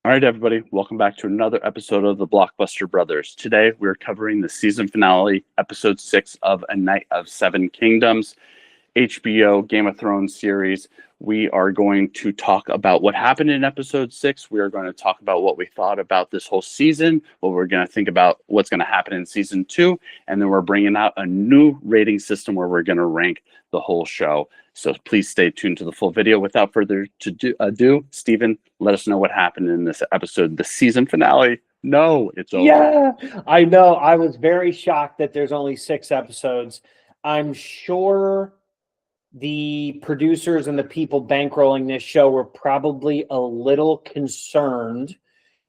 All right, everybody, welcome back to another episode of the Blockbuster Brothers. Today, we're covering the season finale, episode 6 of A Night of Seven Kingdoms, HBO Game of Thrones series. We are going to talk about what happened in episode 6. We are going to talk about what we thought about this whole season, what we're going to think about what's going to happen in season 2, and then we're bringing out a new rating system where we're going to rank the whole show. So please stay tuned to the full video. Without further ado, Stephen, let us know what happened in this episode, the season finale. No, it's over. Yeah, I know. I was very shocked that there's only 6 episodes. I'm sure the producers and the people bankrolling this show were probably a little concerned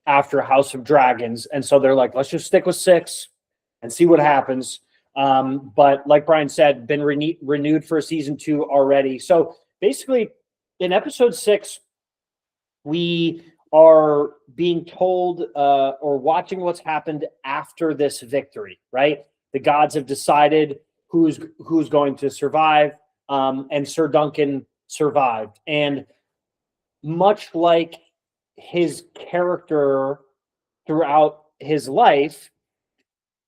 after House of Dragons. And so they're like, let's just stick with 6 and see what happens. But like Brian said, been renewed for season 2 already. So basically, in episode 6, we are being told or watching what's happened after this victory, right? The gods have decided who's going to survive, and Sir Duncan survived. And much like his character throughout his life,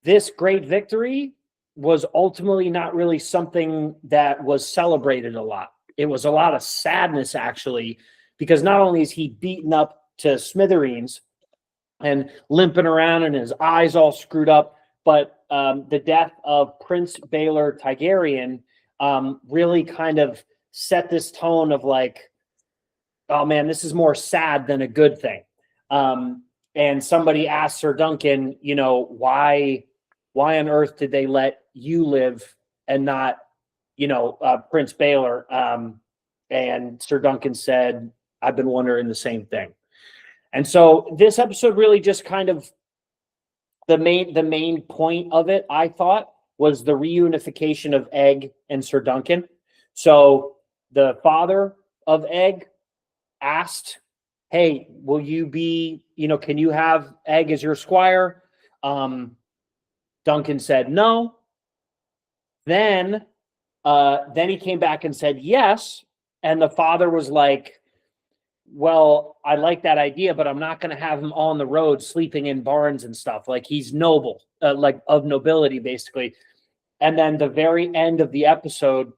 this great victory was ultimately not really something that was celebrated a lot. It was a lot of sadness, actually, because not only is he beaten up to smithereens and limping around and his eyes all screwed up, but the death of Prince Baelor Targaryen really kind of set this tone of like, oh man, this is more sad than a good thing. And somebody asked Sir Duncan, why on earth did they let you live and not, Prince Baelor? And Sir Duncan said, I've been wondering the same thing. And so this episode really just kind of the main point of it, I thought, was the reunification of Egg and Sir Duncan. So the father of Egg asked, hey, will you be, can you have Egg as your squire? Duncan said no. Then he came back and said yes. And the father was like, well, I like that idea, but I'm not going to have him on the road sleeping in barns and stuff. Like, he's noble, like of nobility, basically. And then the very end of the episode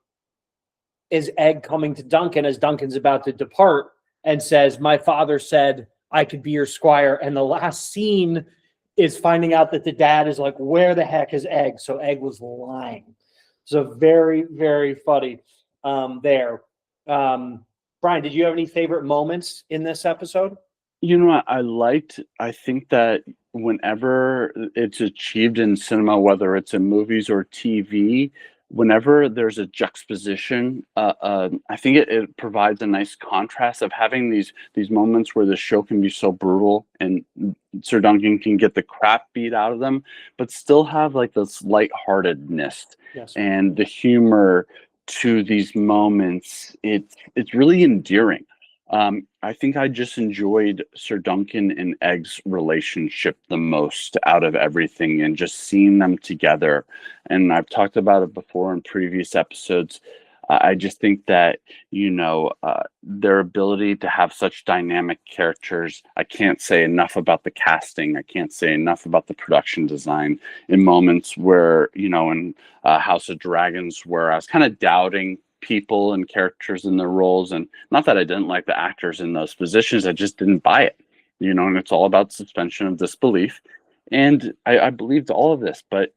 is Egg coming to Duncan as Duncan's about to depart and says, my father said I could be your squire. And the last scene is finding out that the dad is like, where the heck is Egg? So Egg was lying. So very, very funny there. Brian, did you have any favorite moments in this episode? You know what I think that whenever it's achieved in cinema, whether it's in movies or TV, whenever there's a juxtaposition, I think it provides a nice contrast of having these moments where the show can be so brutal and Sir Duncan can get the crap beat out of them, but still have like this lightheartedness. Yes. And the humor to these moments. It's really endearing. I think I just enjoyed Sir Duncan and Egg's relationship the most out of everything, and just seeing them together. And I've talked about it before in previous episodes. I just think that, their ability to have such dynamic characters. I can't say enough about the casting. I can't say enough about the production design in moments where, in House of Dragons, where I was kind of doubting people and characters in their roles. And not that I didn't like the actors in those positions, I just didn't buy it, and it's all about suspension of disbelief. And I believed all of this, but,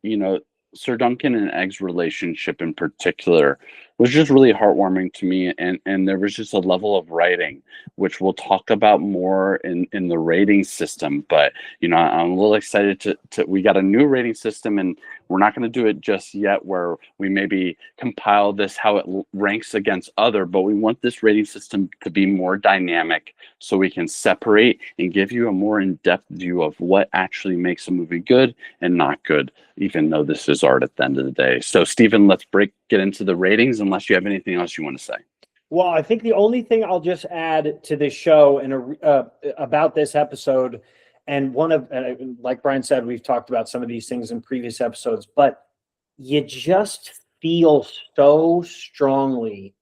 Sir Duncan and Egg's relationship in particular was just really heartwarming to me. And there was just a level of writing, which we'll talk about more in the rating system. But, I'm a little excited to we got a new rating system, and we're not going to do it just yet where we maybe compile this, how it ranks against other, but we want this rating system to be more dynamic so we can separate and give you a more in-depth view of what actually makes a movie good and not good, even though this is art at the end of the day. So, Stephen, let's get into the ratings, unless you have anything else you want to say. Well, I think the only thing I'll just add to this show and about this episode, and like Brian said, we've talked about some of these things in previous episodes, but you just feel so strongly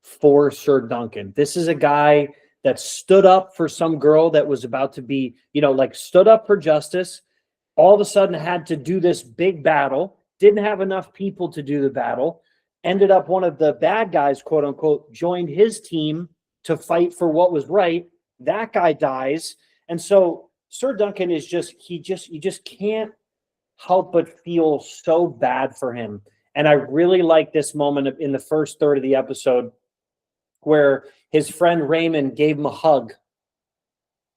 for Sir Duncan. This is a guy that stood up for some girl that was about to be, like stood up for justice, all of a sudden had to do this big battle, didn't have enough people to do the battle, ended up one of the bad guys, quote unquote, joined his team to fight for what was right. That guy dies. And so Sir Duncan is you just can't help but feel so bad for him. And I really like this moment in the first third of the episode where his friend Raymond gave him a hug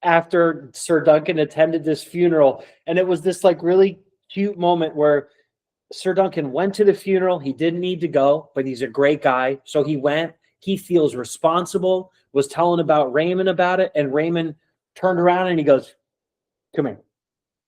after Sir Duncan attended this funeral. And it was this like really cute moment where Sir Duncan went to the funeral. He didn't need to go, but he's a great guy. So he went. He feels responsible, was telling about Raymond about it. And Raymond turned around and he goes, come here.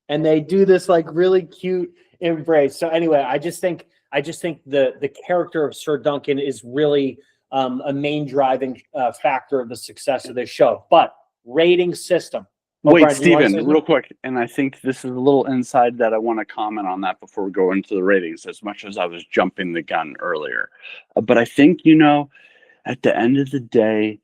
And they do this like really cute embrace. So anyway, I just think the character of Sir Duncan is really a main driving factor of the success of this show. But rating system. Wait, Brian, Steven, real quick, and I think this is a little inside that I want to comment on that before we go into the ratings, as much as I was jumping the gun earlier. But I think, at the end of the day,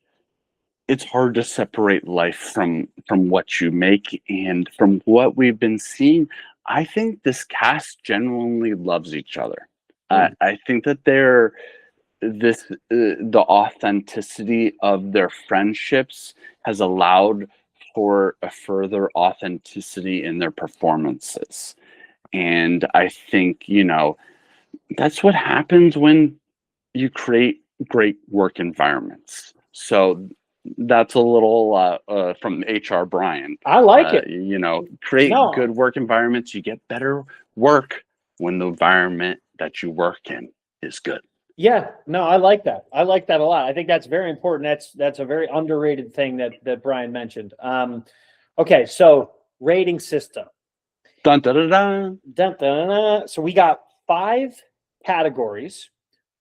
it's hard to separate life from what you make. And from what we've been seeing, I think this cast genuinely loves each other. I think that the authenticity of their friendships has allowed for a further authenticity in their performances. And I think, that's what happens when you create great work environments. So that's a little from HR Brian. I like it. Create good work environments. You get better work when the environment that you work in is good. Yeah, no, I like that. I like that a lot. I think that's very important. That's a very underrated thing that Brian mentioned. Okay, so rating system. Dun, dun, dun, dun. Dun, dun, dun. So we got 5 categories.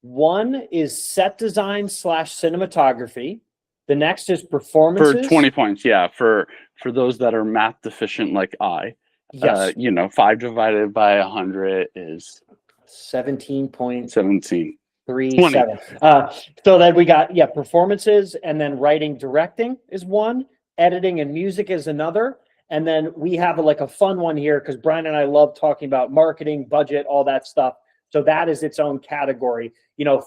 One is set design / cinematography. The next is performances. For 20 points, yeah. For those that are math deficient like I, yes. 5 divided by 100 is 17.17. 20. So then we got performances, and then writing, directing is one, editing and music is another, and then we have a fun one here because Brian and I love talking about marketing, budget, all that stuff. So that is its own category.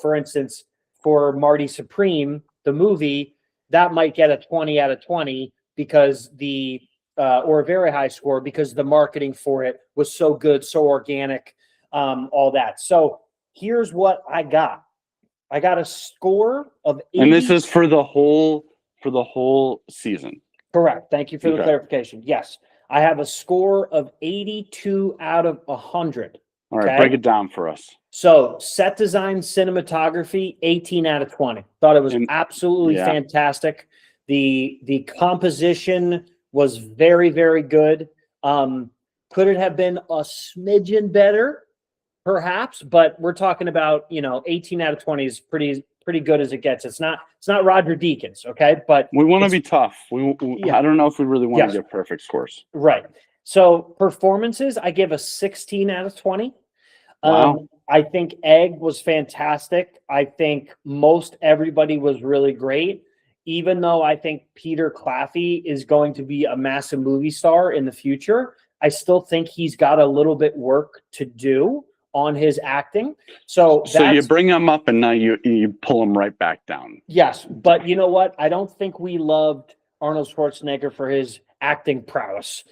For instance, for Marty Supreme, the movie, that might get a 20 out of 20 because or a very high score because the marketing for it was so good, so organic, all that. So here's what I got. I got a score of 80. And this is for the whole season. Correct. Thank you for the clarification. Yes. I have a score of 82 out of 100. All right, break it down for us. So set design, cinematography, 18 out of 20. Thought it was absolutely fantastic. The composition was very, very good. Could it have been a smidgen better? Perhaps, but we're talking about 18 out of 20 is pretty good as it gets. It's not Roger Deakins, okay? But we want to be tough. I don't know if we really want to get perfect scores. Right. So performances, I give a 16 out of 20. Wow. I think Egg was fantastic. I think most everybody was really great. Even though I think Peter Claffey is going to be a massive movie star in the future, I still think he's got a little bit work to do on his acting. So you bring him up and now you pull him right back down. Yes, but you know what? I don't think we loved Arnold Schwarzenegger for his acting prowess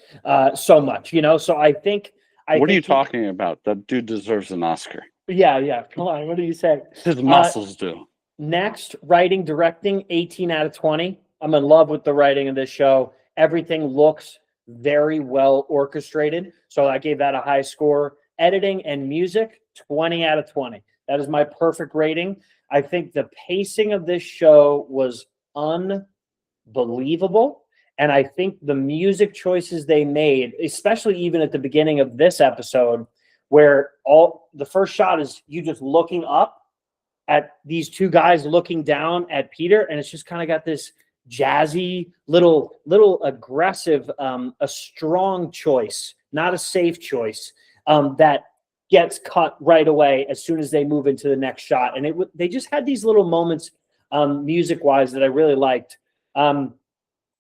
so much, So I think what are you talking about? That dude deserves an Oscar. Yeah. Come on, what do you say? His muscles do. Next, writing, directing, 18 out of 20. I'm in love with the writing of this show. Everything looks very well orchestrated. So I gave that a high score. Editing and music, 20 out of 20. That is my perfect rating. I think the pacing of this show was unbelievable. And I think the music choices they made, especially even at the beginning of this episode, where the first shot is you just looking up at these two guys looking down at Peter, and it's just kind of got this jazzy, little aggressive, a strong choice, not a safe choice, that gets cut right away as soon as they move into the next shot. And they just had these little moments, music-wise, that I really liked.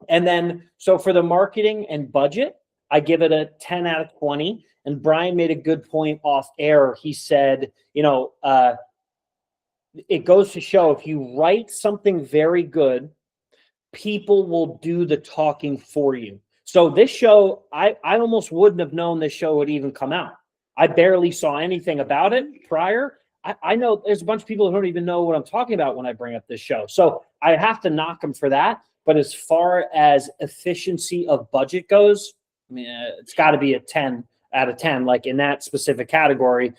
And then, so for the marketing and budget, I give it a 10 out of 20. And Brian made a good point off air. He said, it goes to show if you write something very good, people will do the talking for you. So this show, I almost wouldn't have known this show would even come out. I barely saw anything about it prior. I know there's a bunch of people who don't even know what I'm talking about when I bring up this show. So I have to knock them for that. But as far as efficiency of budget goes, I mean, it's got to be a 10 out of 10, like in that specific category,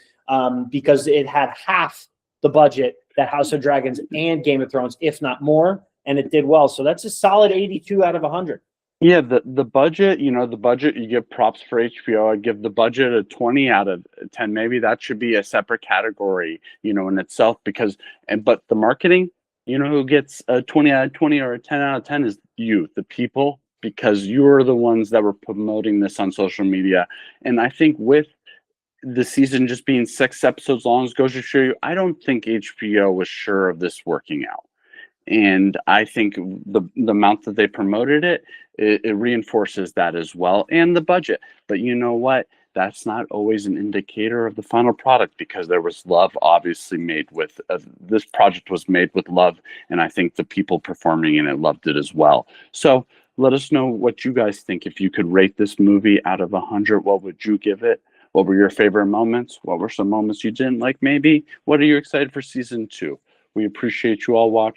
because it had half the budget that House of Dragons and Game of Thrones, if not more, and it did well. So that's a solid 82 out of 100. Yeah, the budget, the budget, you give props for HBO. I give the budget a 20 out of 10. Maybe that should be a separate category, in itself, but the marketing, who gets a 20 out of 20 or a 10 out of 10 is you, the people, because you're the ones that were promoting this on social media. And I think with the season just being 6 episodes long, goes to show you, I don't think HBO was sure of this working out. And I think the amount that they promoted it reinforces that as well, and the budget. But you know what? That's not always an indicator of the final product, because there was love obviously made with this project was made with love, and I think the people performing in it loved it as well. So let us know what you guys think. If you could rate this movie out of 100, what would you give it? What were your favorite moments? What were some moments you didn't like maybe? What are you excited for season 2? We appreciate you all watching.